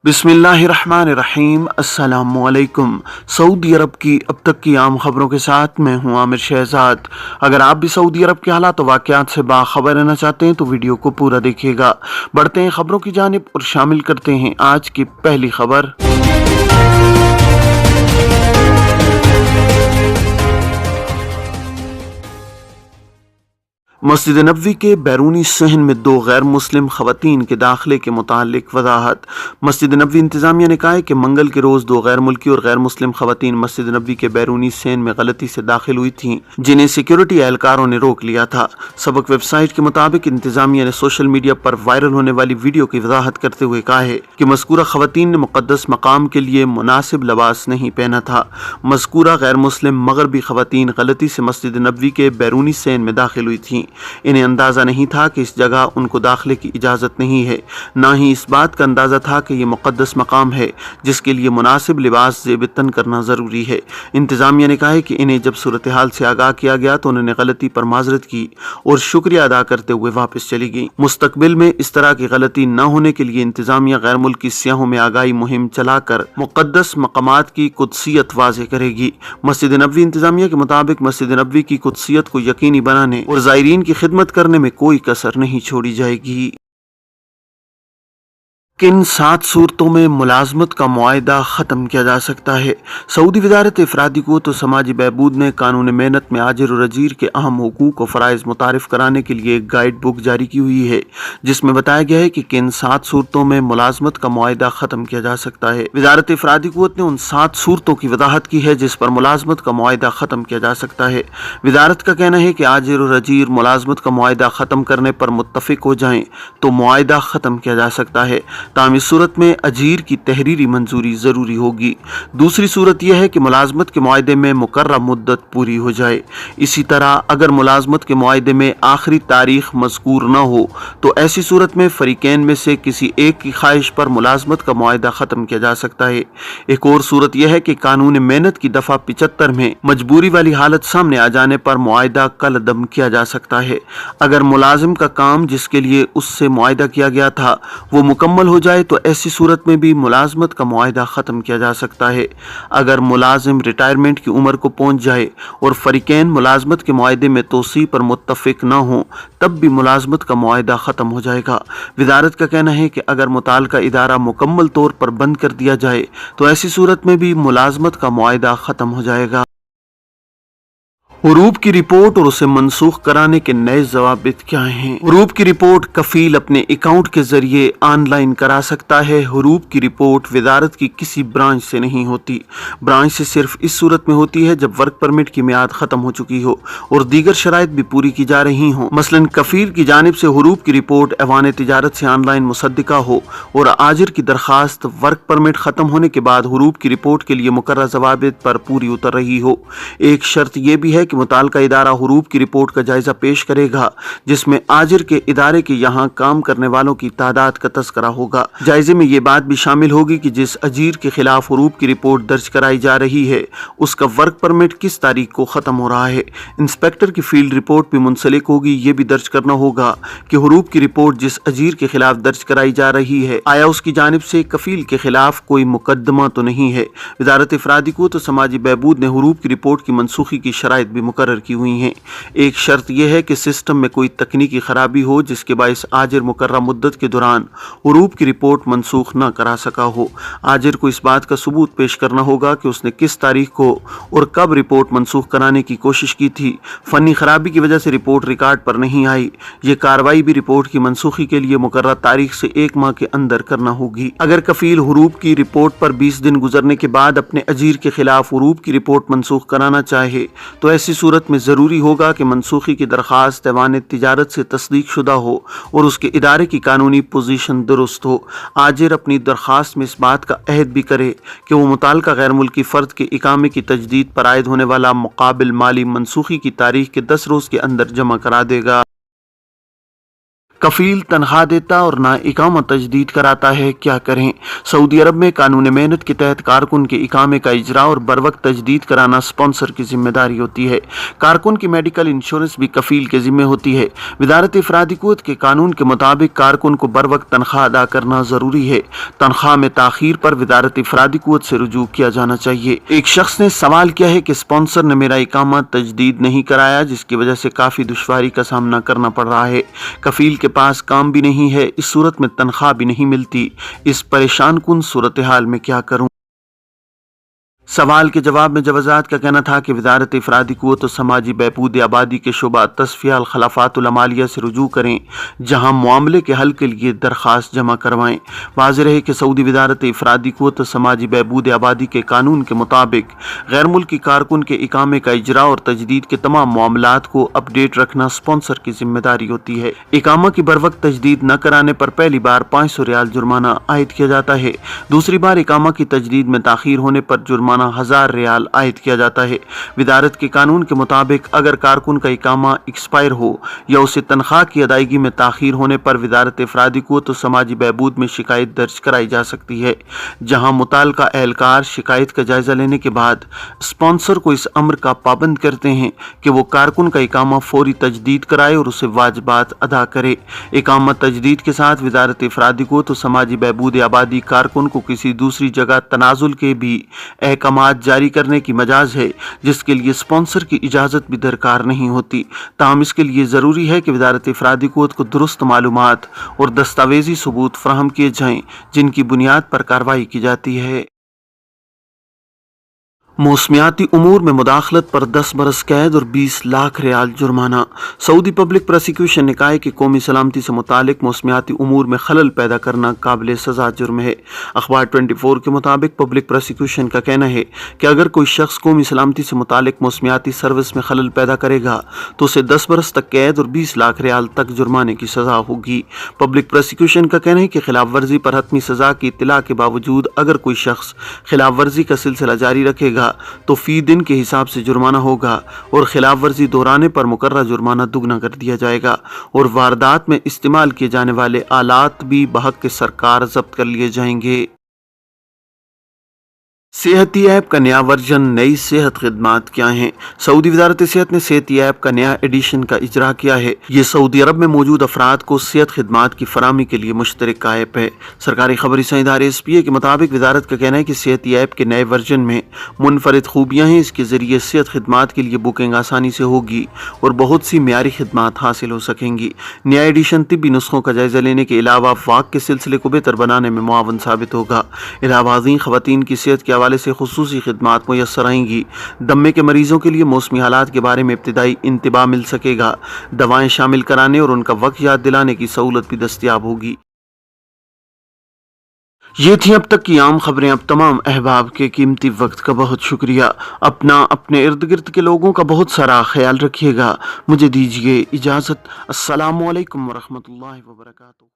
बिस्मिल्लाहिर्रहमानिर्रहीम। अस्सलामु अलैकुम। सऊदी अरब की अब तक की आम खबरों के साथ मैं हूं आमिर शहजाद। अगर आप भी सऊदी अरब के हालात और वाक़यात से बाखबर रहना चाहते हैं तो वीडियो को पूरा देखिएगा। बढ़ते हैं खबरों की जानिब और शामिल करते हैं आज की पहली खबर। मस्जिद नबवी के बैरूनी सहन में दो गैर मुस्लिम खवातीन के दाखिले के मुतालिक वजाहत। मस्जिद नबवी इंतजामिया ने कहा है कि मंगल के रोज़ दो गैर मुल्की और गैर मुस्लिम खवातीन मस्जिद नबवी के बैरूनी सहन में गलती से दाखिल हुई थीं, जिन्हें सिक्योरिटी एहलकारों ने रोक लिया था। सबक वेबसाइट के मुताबिक इंतजामिया ने सोशल मीडिया पर वायरल होने वाली वीडियो की वजाहत करते हुए कहा है कि मज़कूरा खवातीन ने मुक़द्दस मकाम के लिए मुनासिब लिबास नहीं पहना था। मज़कूरा गैर मुस्लिम मगरबी खवातीन गलती से मस्जिद नबवी के बैरूनी सहन में दाखिल हुई थीं। इन्हें अंदाज़ा नहीं था कि इस जगह उनको दाखिले की इजाज़त नहीं है, ना ही इस बात का अंदाज़ा था कि ये मुक़द्दस मकाम है जिसके लिए मुनासिब लिबास ज़ेब तन करना ज़रूरी है। इंतज़ामिया ने कहा है कि इन्हें जब सूरत हाल से आगाह किया गया तो उन्होंने गलती पर माजरत की और शुक्रिया अदा करते हुए वापस चली गई। मुस्तकबिल में इस तरह की गलती न होने के लिए इंतज़ामिया गैर मुल्की सियाहों में आगाही मुहिम चलाकर मुक़द्दस मकामात की कुदसियत वाज़ेह करेगी। मस्जिद नबवी इंतज़ामिया के मुताबिक मस्जिद नबवी की कुदसियत को यकीनी बनाने और ज़ायरीन की खिदमत करने में कोई कसर नहीं छोड़ी जाएगी। किन 7 सूरतों में मुलाजमत का मुआहदा ख़त्म किया जा सकता है? सऊदी वज़ारत अफरादी क़ुव्वत व समाजी बहबूद ने कानून मेहनत में आजिर और अजीर के अहम हुकूक और फ़राइज़ मुतारिफ़ कराने के लिए एक गाइड बुक जारी की हुई है, जिसमें बताया गया है कि किन 7 सूरतों में मुलाजमत का मुआहदा ख़त्म किया जा सकता है। वज़ारत अफरादी क़ुव्वत ने उन 7 सूरतों की वज़ाहत की है जिस पर मुलाजमत का मुआहदा ख़त्म किया जा सकता है। वज़ारत का कहना है कि आजिर और अजीर मुलाजमत का मुआहदा ख़त्म करने पर मुत्तफ़िक हो जाएँ तो मुआहदा ख़त्म किया जा सकता है, ताहम इस सूरत में अजीर की तहरीरी मंजूरी ज़रूरी होगी। दूसरी सूरत यह है कि मुलाजमत के मुआहदे में मुकर्रर मुद्दत पूरी हो जाए। इसी तरह अगर मुलाजमत के मुआहदे में आखिरी तारीख मज़कूर न हो तो ऐसी सूरत में फ़रीक़ैन में से किसी एक की ख्वाहिश पर मुलाजमत का मुआहदा ख़त्म किया जा सकता है। एक और सूरत यह है कि कानून मेहनत की दफ़ा 75 में मजबूरी वाली हालत सामने आ जाने पर मुआहदा कल अदम किया जा सकता है। अगर मुलाजिम का काम जिसके लिए उससे मुआहदा किया गया था वो मुकम्मल हो जाए तो ऐसी सूरत में भी मुलाजमत का मुआहदा ख़त्म किया जा सकता है। अगर मुलाजिम रिटायरमेंट की उम्र को पहुँच जाए और फ़रीक़ैन मुलाजमत के मुआहदे में तोसी पर मुत्तफ़िक न हो तब भी मुलाजमत का मुआहदा ख़त्म हो जाएगा। वज़ारत का कहना है कि अगर मुताल्लिक़ा इदारा मुकम्मल तौर पर बंद कर दिया जाए तो ऐसी सूरत में भी मुलाजमत का मुआहदा ख़त्म हो जाएगा। हुरूब की रिपोर्ट और उसे मनसूख कराने के नए ज़वाबित क्या हैं? हुरूब की रिपोर्ट कफील अपने अकाउंट के जरिए ऑनलाइन करा सकता है। हुरूब की रिपोर्ट वज़ारत की किसी ब्रांच से नहीं होती। ब्रांच से सिर्फ इस सूरत में होती है जब वर्क परमिट की मियाद ख़त्म हो चुकी हो और दीगर शराइत भी पूरी की जा रही हों। मसलन कफील की जानिब से हुरूब की रिपोर्ट ऐवान तिजारत से ऑनलाइन मुसद्दिका हो और आजिर की दरख्वास्त वर्क परमिट ख़त्म होने के बाद हुरूब की रिपोर्ट के लिए मुकर्रर ज़वाबित पर पूरी उतर रही हो। एक शर्त यह भी है कि मुताल्लिक़ा इदारा हुरूब की रिपोर्ट का जायजा पेश करेगा जिसमें आजिर के इदारे के यहाँ काम करने वालों की तादाद का तज़किरा होगा। जायजे में ये बात भी शामिल होगी कि जिस अजीर के खिलाफ हुरूब की रिपोर्ट दर्ज कराई जा रही है उसका वर्क परमिट किस तारीख को ख़त्म हो रहा है। इंस्पेक्टर की फील्ड रिपोर्ट भी मुंसलिक होगी। ये भी दर्ज करना होगा कि हुरूब की रिपोर्ट जिस अजीर के खिलाफ दर्ज कराई जा रही है आया उसकी जानिब से कफील के खिलाफ कोई मुकदमा तो नहीं है। वज़ारत अफरादी क़ुव्वत व समाजी बहबूद ने हुरूब की रिपोर्ट की मनसूखी की शराइत भी मुकर्रर की हुई हैं। एक शर्त यह है कि सिस्टम में कोई तकनीकी खराबी हो जिसके बायस आजिर मुकर्रर मुद्दत के दौरान हुरूब की रिपोर्ट मनसूख न करा सका हो। आजिर को इस बात का सबूत पेश करना होगा कि उसने किस तारीख को और कब रिपोर्ट मनसूख कराने की कोशिश की थी। फनी खराबी की वजह से रिपोर्ट रिकॉर्ड पर नहीं आई। ये कार्रवाई भी रिपोर्ट की मनसूखी के लिए मुकर्रर तारीख से 1 माह के अंदर करना होगी। अगर कफील हुरूब की रिपोर्ट पर 20 दिन गुजरने के बाद अपने अजीर के खिलाफ हुरूब की रिपोर्ट मनसूख कराना चाहे तो ऐसी सूरत में ज़रूरी होगा कि मनसूखी की दरख्वास्त ऐवान तिजारत से तस्दीक शुदा हो और उसके इदारे की कानूनी पोजीशन दुरुस्त हो। आजिर अपनी दरख्वास्त में इस बात का अहद भी करे कि वो मुताल्लिक़ा गैर मुल्की फ़र्द के इकामे की तजदीद पर आयद होने वाला मुकाबिल माली मनसूखी की तारीख के 10 रोज़ के अंदर जमा करा देगा। کفیل تنخواہ دیتا اور نہ اقامہ تجدید کراتا ہے، کیا کریں؟ سعودی عرب میں قانون محنت کے تحت کارکن کے اقامے کا اجراء اور بروقت تجدید کرانا اسپانسر کی ذمہ داری ہوتی ہے۔ کارکن کی میڈیکل انشورنس بھی کفیل کے ذمہ ہوتی ہے۔ وزارت افرادی قوت کے قانون کے مطابق کارکن کو بروقت تنخواہ ادا کرنا ضروری ہے۔ تنخواہ میں تاخیر پر وزارت افرادی قوت سے رجوع کیا جانا چاہیے۔ ایک شخص نے سوال کیا ہے کہ اسپانسر نے میرا اقامہ تجدید نہیں کرایا، جس کی وجہ سے کافی دشواری کا سامنا کرنا پڑ رہا ہے۔ کفیل کے پاس کام بھی نہیں ہے، اس صورت میں تنخواہ بھی نہیں ملتی۔ اس پریشان کن صورتحال میں کیا کروں؟ سوال کے جواب میں جوازات کا کہنا تھا کہ وزارت افرادی قوت و سماجی بہبود آبادی کے شعبہ تصفیہ الخلافات العمالیہ سے رجوع کریں، جہاں معاملے کے حل کے لیے درخواست جمع کروائیں۔ واضح رہے کہ سعودی وزارت افرادی قوت و سماجی بہبود آبادی کے قانون کے مطابق غیر ملکی کارکن کے اقامے کا اجراء اور تجدید کے تمام معاملات کو اپ ڈیٹ رکھنا اسپانسر کی ذمہ داری ہوتی ہے۔ اقامہ کی بروقت تجدید نہ کرانے پر پہلی بار 500 ریال جرمانہ عائد کیا جاتا ہے، دوسری بار اقامہ کی تجدید میں تاخیر ہونے پر جرمانہ 1000 ریال عائد کیا جاتا ہے۔ وزارت کے قانون کے مطابق اگر کارکن کا اقامہ ایکسپائر ہو یا اسے تنخواہ کی ادائیگی میں تاخیر ہونے پر وزارت افرادی قوت و سماجی بہبود میں شکایت درج کرائی جا سکتی ہے، جہاں متعلقہ اہلکار شکایت کا جائزہ لینے کے بعد اسپانسر کو اس امر کا پابند کرتے ہیں کہ وہ کارکن کا اقامہ فوری تجدید کرائے اور اسے واجبات ادا کرے۔ اقامہ تجدید کے ساتھ وزارت افرادی قوت و سماجی بہبود آبادی کارکن کو کسی دوسری جگہ تنازل کے بھی احکامات جاری کرنے کی مجاز ہے، جس کے لیے اسپانسر کی اجازت بھی درکار نہیں ہوتی۔ تاہم اس کے لیے ضروری ہے کہ وزارت افرادی قوت کو درست معلومات اور دستاویزی ثبوت فراہم کیے جائیں، جن کی بنیاد پر کارروائی کی جاتی ہے۔ موسمیاتی امور میں مداخلت پر 10 برس قید اور 20 لاکھ ریال جرمانہ۔ سعودی پبلک پروسیکیوشن نے کہا ہے کہ قومی سلامتی سے متعلق موسمیاتی امور میں خلل پیدا کرنا قابل سزا جرم ہے۔ اخبار 24 کے مطابق پبلک پروسیکیوشن کا کہنا ہے کہ اگر کوئی شخص قومی سلامتی سے متعلق موسمیاتی سروس میں خلل پیدا کرے گا تو اسے 10 برس تک قید اور 20 لاکھ ریال تک جرمانے کی سزا ہوگی۔ پبلک پروسیکیوشن کا کہنا ہے کہ خلاف ورزی پر حتمی سزا کی اطلاع کے باوجود اگر کوئی شخص خلاف ورزی کا سلسلہ جاری رکھے گا تو فی دن کے حساب سے جرمانہ ہوگا اور خلاف ورزی دہرانے پر مقررہ جرمانہ دگنا کر دیا جائے گا، اور واردات میں استعمال کیے جانے والے آلات بھی بحق کے سرکار ضبط کر لیے جائیں گے۔ صحتی ایپ کا نیا ورژن، نئی صحت خدمات کیا ہیں؟ سعودی وزارت صحت نے صحتی ایپ کا نیا ایڈیشن کا اجرا کیا ہے۔ یہ سعودی عرب میں موجود افراد کو صحت خدمات کی فراہمی کے لیے مشترکہ ایپ ہے۔ سرکاری خبری ادارے SPA کے مطابق وزارت کا کہنا ہے کہ صحتی ایپ کے نئے ورژن میں منفرد خوبیاں ہیں۔ اس کے ذریعے صحت خدمات کے لیے بکنگ آسانی سے ہوگی اور بہت سی معیاری خدمات حاصل ہو سکیں گی۔ نیا ایڈیشن طبی نسخوں کا جائزہ لینے کے علاوہ واک کے سلسلے کو بہتر بنانے میں معاون ثابت ہوگا۔ علاوہ ازیں خواتین کی صحت کے حوالے سے خصوصی خدمات میسر آئیں گی۔ دمے کے مریضوں کے لیے موسمی حالات کے بارے میں ابتدائی انتباہ مل سکے گا۔ دوائیں شامل کرانے اور ان کا وقت یاد دلانے کی سہولت بھی دستیاب ہوگی۔ یہ تھیں اب تک کی عام خبریں۔ اب تمام احباب کے قیمتی وقت کا بہت شکریہ۔ اپنا اپنے ارد گرد کے لوگوں کا بہت سارا خیال رکھیے گا۔ مجھے دیجیے اجازت۔ السلام علیکم ورحمۃ اللہ وبرکاتہ۔